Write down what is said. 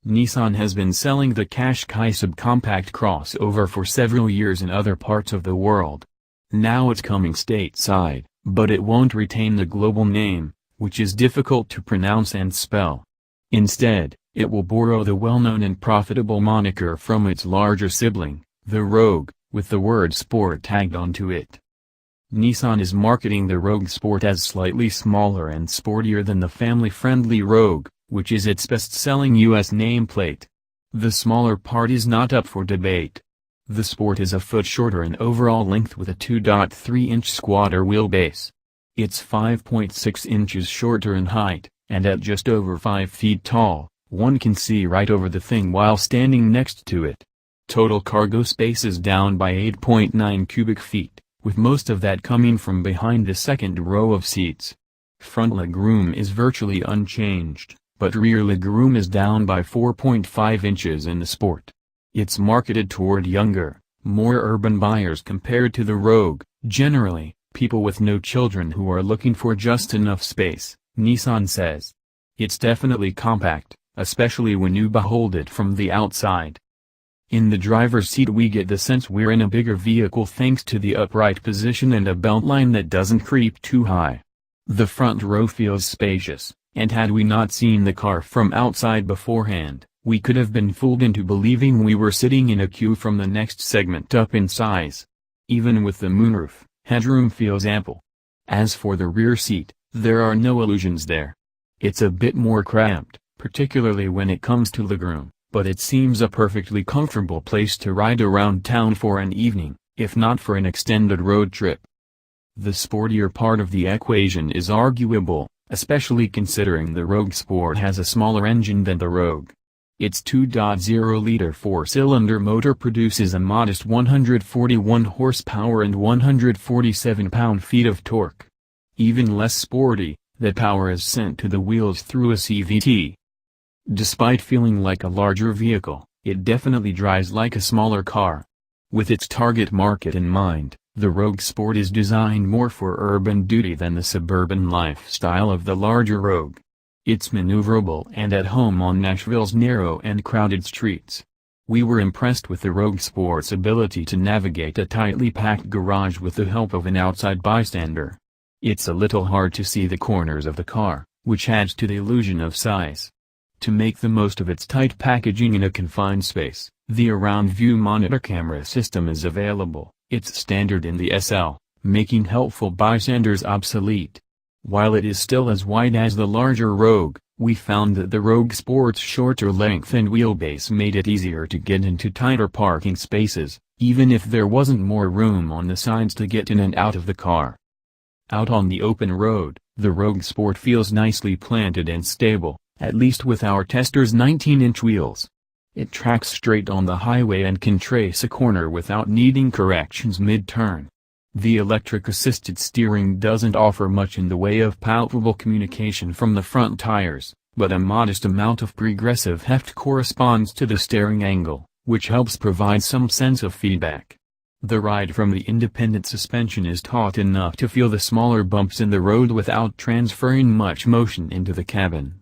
Nissan has been selling the Qashqai subcompact crossover for several years in other parts of the world. Now it's coming stateside, but it won't retain the global name, which is difficult to pronounce and spell. Instead, it will borrow the well-known and profitable moniker from its larger sibling, the Rogue, with the word Sport tagged onto it. Nissan is marketing the Rogue Sport as slightly smaller and sportier than the family-friendly Rogue, which is its best-selling US nameplate. The smaller part is not up for debate. The Sport is a foot shorter in overall length with a 2.3-inch squatter wheelbase. It's 5.6 inches shorter in height, and at just over 5 feet tall, one can see right over the thing while standing next to it. Total cargo space is down by 8.9 cubic feet, with most of that coming from behind the second row of seats. Front legroom is virtually unchanged, but rear legroom is down by 4.5 inches in the Sport. It's marketed toward younger, more urban buyers compared to the Rogue, generally, people with no children who are looking for just enough space, Nissan says. It's definitely compact, especially when you behold it from the outside. In the driver's seat we get the sense we're in a bigger vehicle thanks to the upright position and a beltline that doesn't creep too high. The front row feels spacious, and had we not seen the car from outside beforehand, we could have been fooled into believing we were sitting in a queue from the next segment up in size. Even with the moonroof, headroom feels ample. As for the rear seat, there are no illusions there. It's a bit more cramped, particularly when it comes to legroom, but it seems a perfectly comfortable place to ride around town for an evening, if not for an extended road trip. The sportier part of the equation is arguable, especially considering the Rogue Sport has a smaller engine than the Rogue. Its 2.0-liter four-cylinder motor produces a modest 141 horsepower and 147 pound-feet of torque. Even less sporty, the power is sent to the wheels through a CVT. Despite feeling like a larger vehicle, it definitely drives like a smaller car. With its target market in mind, the Rogue Sport is designed more for urban duty than the suburban lifestyle of the larger Rogue. It's maneuverable and at home on Nashville's narrow and crowded streets. We were impressed with the Rogue Sport's ability to navigate a tightly packed garage with the help of an outside bystander. It's a little hard to see the corners of the car, which adds to the illusion of size. To make the most of its tight packaging in a confined space, the around view monitor camera system is available. It's standard in the SL, making helpful bystanders obsolete. While it is still as wide as the larger Rogue, we found that the Rogue Sport's shorter length and wheelbase made it easier to get into tighter parking spaces, even if there wasn't more room on the sides to get in and out of the car. Out on the open road, the Rogue Sport feels nicely planted and stable, at least with our tester's 19-inch wheels. It tracks straight on the highway and can trace a corner without needing corrections mid-turn. The electric-assisted steering doesn't offer much in the way of palpable communication from the front tires, but a modest amount of progressive heft corresponds to the steering angle, which helps provide some sense of feedback. The ride from the independent suspension is taut enough to feel the smaller bumps in the road without transferring much motion into the cabin.